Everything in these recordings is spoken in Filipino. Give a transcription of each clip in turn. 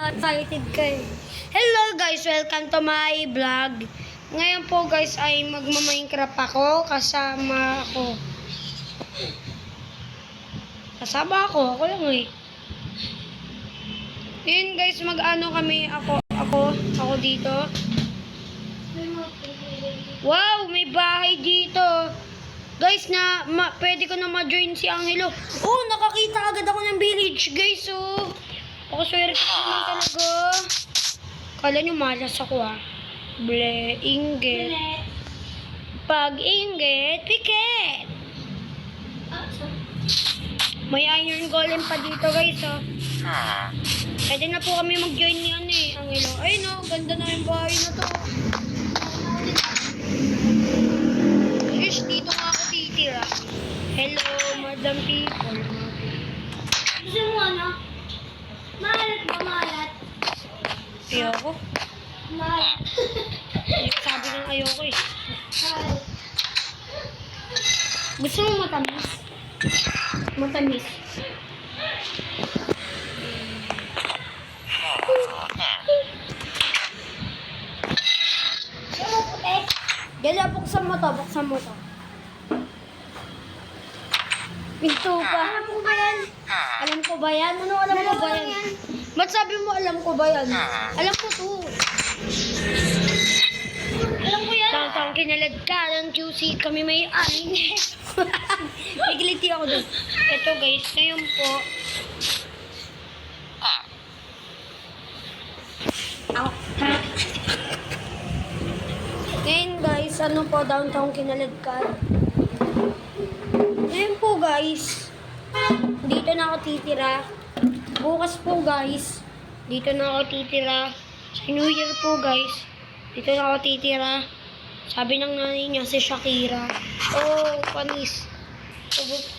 excited ka eh. Hello guys, welcome to my vlog. Ngayon po guys ay magma-Minecraft ako. Kasama ako lang eh. Yun guys, mag-ano kami, ako dito. Wow, may bahay dito. Guys, pwede ko na ma-join si Angelo. Oh, nakakita agad ako ng village, guys, oh. Pakaswerte ko naman talaga. Kala nyo malas ako, ah. Ble, inggit. Pag inggit, piket. May iron golem pa dito, guys, oh. Pwede na po kami mag-join ni Angelo. Ay, no, ganda na yung bahay na to. Shish, dito nga ako titira. Hello, madam people. Gusto mo ano? Maalat ba maalat? Ayoko. Maalat. Sabi ng ayoko eh. Maalat. Gusto mo matamis? Matamis. Gusto mo puti? Gala, buksan mo to. Pinto pa. Alam mo ba yan? Alam ko ba yan? Ano alam ko ba yan? Ba't sabi mo alam ko ba yan? Alam ko to. Alam ko yan. Tang kinalad ka ng QC. Kami may aning. Nagiliti ako doon. Ito guys, ngayon po. Ngayon guys, ano po, downtown Kinaladkad. Ngayon po guys, dito na ako titira. Bukas po guys, dito na ako titira. Sa New Year po guys, dito na ako titira. Sabi ng nanay niya si Shakira. Oh, panis.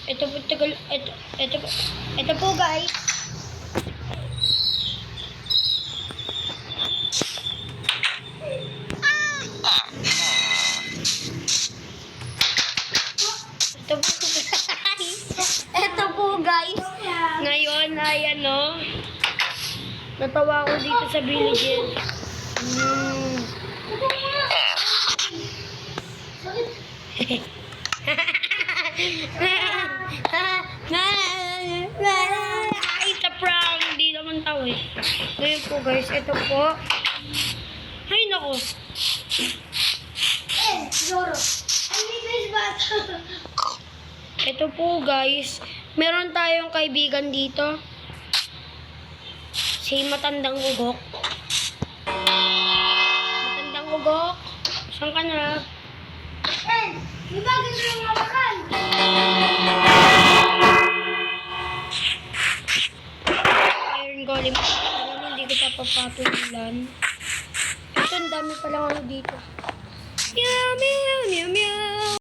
Ito po guys. Ito po guys. Ngayon ay natawa ako dito sa villages. It's a prank. Hindi naman tao eh. Ngayon po guys, ito po. Ay nako. Zoro. Ay, may guys ba? Ito po guys, meron tayong kaibigan dito. Si Matandang Ugok. Matandang Ugok, saan ka na? May bagay ko yung hawakan. Iron Golem. Parang hindi ko pa papatulan. Ito, ang dami palang dito. Meow, meow, meow, meow.